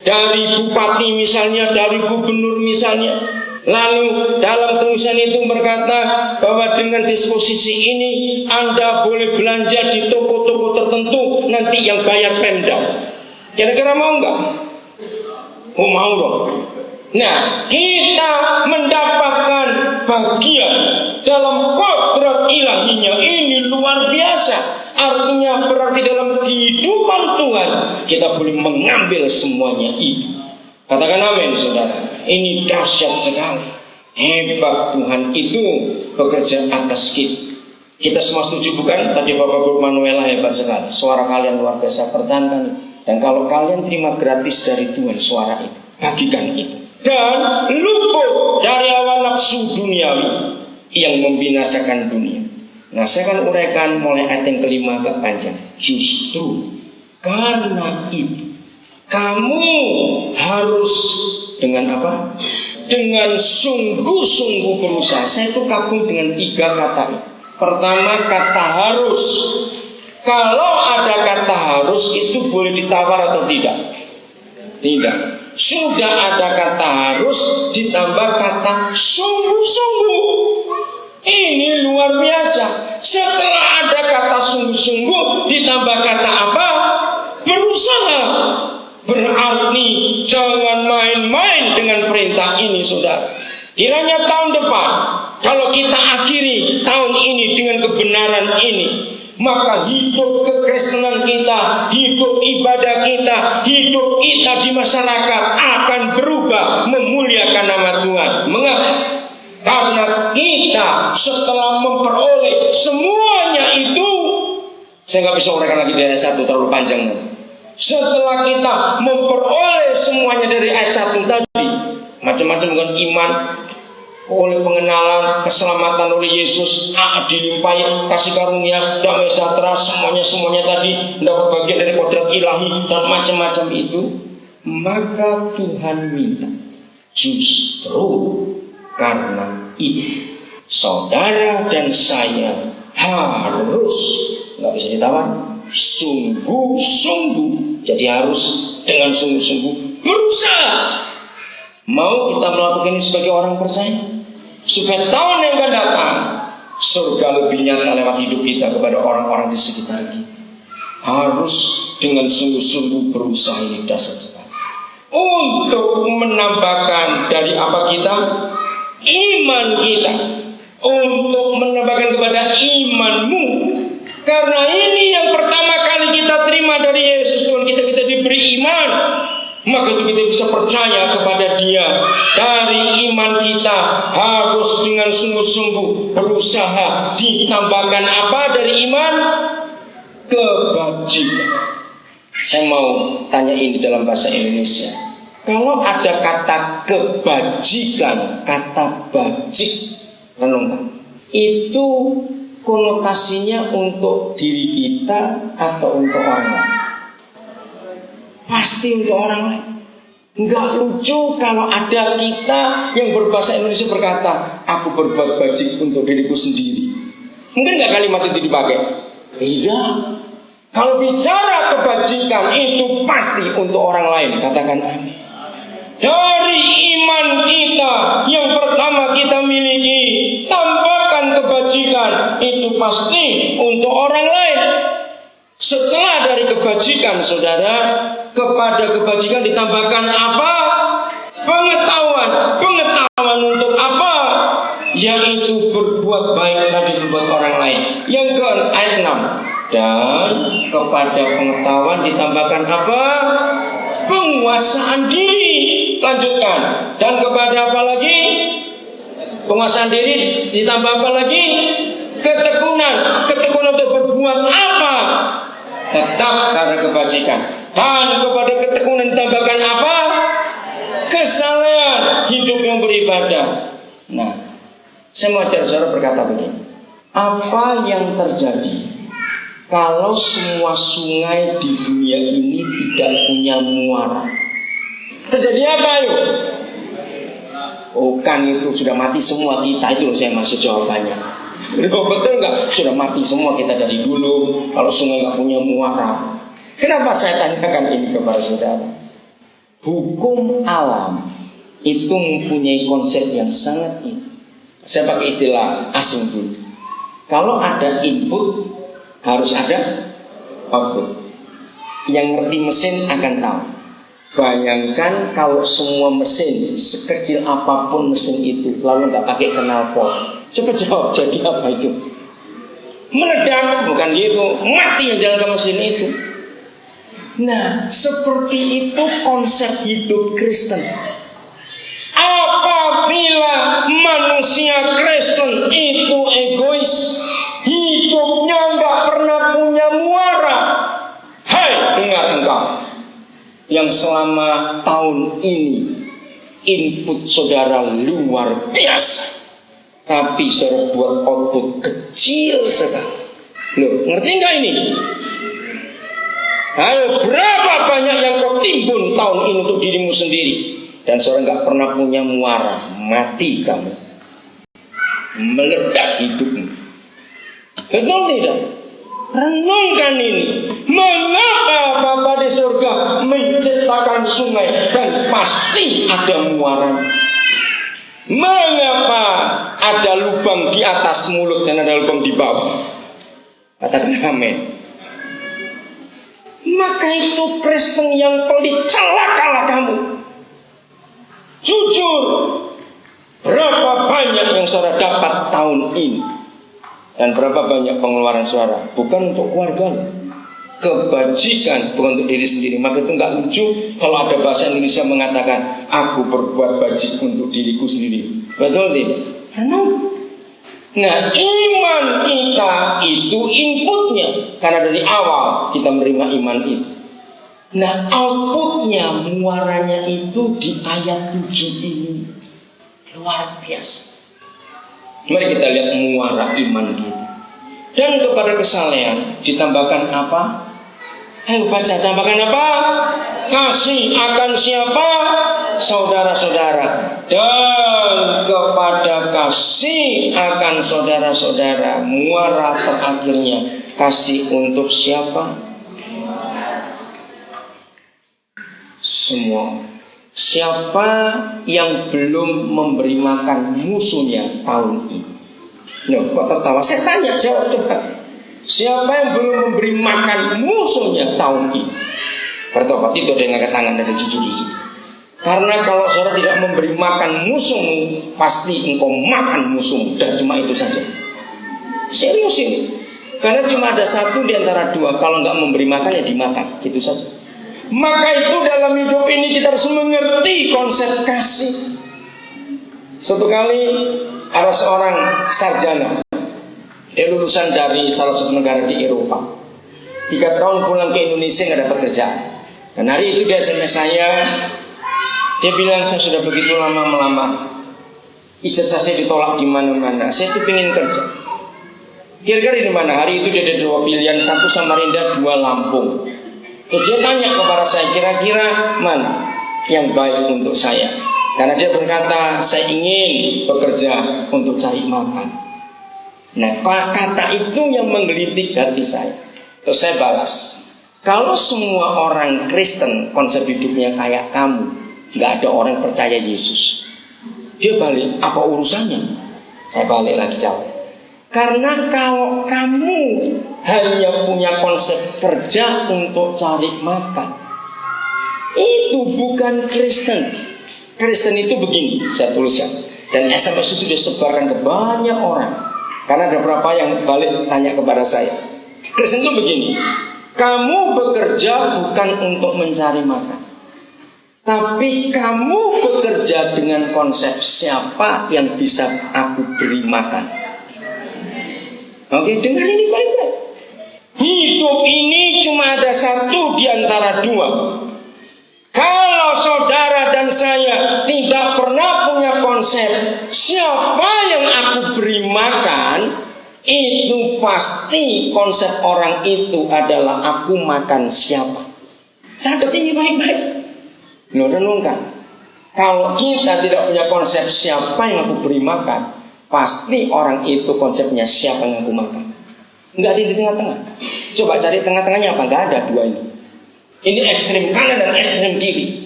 dari bupati misalnya, dari gubernur misalnya. Lalu dalam tulisan itu berkata bahwa dengan disposisi ini Anda boleh belanja di toko-toko tertentu, nanti yang bayar Pemda. Kira-kira mau enggak? Oh, mau dong. Nah, kita mendapatkan bagian dalam kodrat ilahinya ini luar biasa. Artinya berarti dalam kehidupan Tuhan kita boleh mengambil semuanya itu. Katakan amin, saudara. Ini dahsyat sekali. Hebat Tuhan itu bekerja atas kita. Kita semua setuju bukan? Tadi Bapak Guru Manuela hebat sekali. Suara kalian luar biasa, pertahankan. Dan kalau kalian terima gratis dari Tuhan suara itu, bagikan itu. Dan luput dari hawa nafsu duniawi yang membinasakan dunia. Nah, saya akan uraikan mulai ayat yang kelima agak panjang. Justru karena itu kamu harus dengan apa? Dengan sungguh-sungguh berusaha. Saya itu kagum dengan 3 kata ini. Pertama, kata harus. Kalau ada kata harus itu boleh ditawar atau tidak? Tidak. Sudah ada kata harus ditambah kata sungguh-sungguh. Ini luar biasa. Setelah ada kata sungguh-sungguh ditambah kata apa? Berusaha. Berarti jangan main-main dengan perintah ini, saudara. Kiranya tahun depan, kalau kita akhiri tahun ini dengan kebenaran ini, maka hidup kekristenan kita, hidup ibadah kita, hidup kita di masyarakat akan berubah memuliakan nama Tuhan. Mengapa? Karena kita setelah memperoleh semuanya itu, saya nggak bisa uraikan lagi dari ayat 1 terlalu panjang. Setelah kita memperoleh semuanya dari ayat 1 tadi, macam-macam dengan iman, oleh pengenalan, keselamatan oleh Yesus, dilimpahi kasih karunia, damai sejahtera, semuanya tadi mendapat bagian dari kodrat ilahi dan macam-macam itu, maka Tuhan minta justru karena itu saudara dan saya harus, nggak bisa ditawar, sungguh-sungguh. Jadi harus dengan sungguh-sungguh berusaha. Mau kita melakukan ini sebagai orang percaya, supaya tahun yang akan datang surga lebih nyata lewat hidup kita kepada orang-orang di sekitar kita. Harus dengan sungguh-sungguh berusaha, ini dasar sekali. Untuk menambahkan dari apa kita? Iman kita. Untuk menambahkan kepada imanmu. Karena ini yang pertama kali kita terima dari Yesus Tuhan kita diberi iman. Maka itu kita bisa percaya kepada Dia. Dari iman kita harus dengan sungguh-sungguh berusaha. Ditambahkan apa dari iman? Kebajikan. Saya mau tanya ini dalam bahasa Indonesia. Kalau ada kata kebajikan, kata bajik, renungkan. Itu konotasinya untuk diri kita atau untuk orang lain? Pasti untuk orang lain. Enggak lucu kalau ada kita yang berbahasa Indonesia berkata, aku berbuat bajik untuk diriku sendiri. Mungkin enggak kalimat itu dipakai? Tidak. Kalau bicara kebajikan itu pasti untuk orang lain. Katakan amin. Dari iman kita yang pertama kita miliki, tambahkan kebajikan, itu pasti untuk orang lain. Setelah dari kebajikan, saudara, kepada kebajikan ditambahkan apa? Pengetahuan. Pengetahuan untuk apa? Yaitu berbuat baik tadi buat orang lain. Yang ke ayat 6. Dan kepada pengetahuan ditambahkan apa? Penguasaan diri. Lanjutkan. Dan kepada apa lagi? Penguasaan diri ditambah apa lagi? Ketekunan. Ketekunan untuk berbuat apa? Tetap karena kebajikan. Dan kepada ketekunan ditambahkan apa? Kesalehan, hidup yang beribadah. Nah, saya mau ajar saudara berkata begini. Apa yang terjadi kalau semua sungai di dunia ini tidak punya muara? Terjadi apa yuk? Oh kan itu sudah mati semua kita. Itu loh saya masuk jawabannya. Loh, betul nggak? Sudah mati semua kita dari dulu. Kalau sungai nggak punya muara. Kenapa saya tanyakan ini kepada saudara? hukum alam itu mempunyai konsep yang sangat ini. Saya pakai istilah asing dulu. Kalau ada input harus ada output. Yang ngerti mesin akan tahu. Bayangkan kalau semua mesin sekecil apapun mesin itu lalu nggak pakai knalpot, coba jawab, jadi apa itu? Meledak, bukan gitu, mati yang jalan ke mesin itu. Nah, seperti itu konsep hidup Kristen. Apabila manusia Kristen itu egois, hidupnya nggak pernah punya muara. Hai, dengar engkau yang selama tahun ini input saudara luar biasa, tapi saudara buat output kecil sekali. Loh, ngerti nggak ini? Ayo, berapa banyak yang kau timbun tahun ini untuk dirimu sendiri, dan saudara nggak pernah punya muara, mati kamu, meledak hidupmu. Betul tidak? Renungkan ini. Mengapa Bapa di surga menciptakan sungai dan pasti ada muara? Mengapa ada lubang di atas mulut dan ada lubang di bawah? Katakan amin. Maka itu Kristen yang pelit, celakalah kamu. Jujur, berapa banyak yang saudara dapat tahun ini? Dan berapa banyak pengeluaran suara? Bukan untuk keluarga, kebajikan bukan untuk diri sendiri. Maka itu nggak lucu kalau ada bahasa Indonesia mengatakan aku berbuat bajik untuk diriku sendiri. Betul tidak? Nah, iman kita itu inputnya, karena dari awal kita menerima iman itu. Nah, outputnya, muaranya itu di ayat 7 ini. Luar biasa. Mari kita lihat muara iman kita. Dan kepada kesalehan ditambahkan apa? Ayo baca, tambahkan apa? Kasih akan siapa? Saudara-saudara. Dan kepada kasih akan saudara-saudara, muara terakhirnya kasih untuk siapa? Semua. Siapa yang belum memberi makan musuhnya tahun ini? Loh, kok tertawa? Saya tanya, jawab cepat. Siapa yang belum memberi makan musuhnya tahun ini? Bertobat, itu ada yang angkat tangan dan jujur di sini. Karena kalau saudara tidak memberi makan musuhmu, pasti engkau makan musuhmu. Dan cuma itu saja. Serius ini. Karena cuma ada satu di antara dua. Kalau nggak memberi makan ya dimakan. Itu saja. Maka itu dalam hidup ini kita harus mengerti konsep kasih. Suatu kali ada seorang sarjana. Dia lulusan dari salah satu negara di Eropa. 3 tahun pulang ke Indonesia nggak dapat kerjaan. Dan hari itu dia SMS saya. Dia bilang, saya sudah begitu lama melamar, ijazah saya ditolak di mana-mana. Saya tuh pengen kerja. Kira-kira di mana? Hari itu dia ada 2 pilihan, 1 Samarinda, 2 Lampung. Terus dia tanya kepada saya, kira-kira mana yang baik untuk saya? Karena dia berkata, saya ingin bekerja untuk cari makan. Nah, kata itu yang menggelitik hati saya. Terus saya balas, kalau semua orang Kristen konsep hidupnya kayak kamu, nggak ada orang percaya Yesus. Dia balik, apa urusannya? Saya balik lagi jawab, karena kalau kamu hanya punya konsep kerja untuk cari makan, itu bukan Kristen. Kristen itu begini, saya tuliskan, dan SMS itu disebarkan ke banyak orang. Karena ada beberapa yang balik tanya kepada saya, Kristen itu begini, kamu bekerja bukan untuk mencari makan, tapi kamu bekerja dengan konsep siapa yang bisa aku beri makan. Oke, dengar ini baik-baik. Hidup ini cuma ada satu di antara dua. Kalau saudara dan saya tidak pernah punya konsep siapa yang aku beri makan, itu pasti konsep orang itu adalah aku makan siapa. Catat ini baik-baik. Lo renungkan. Kalau kita tidak punya konsep siapa yang aku beri makan, pasti orang itu konsepnya siapa yang aku makan. Enggak ada di tengah-tengah. Coba cari tengah-tengahnya apa? Enggak ada dua ini. Ini ekstrem kanan dan ekstrem kiri.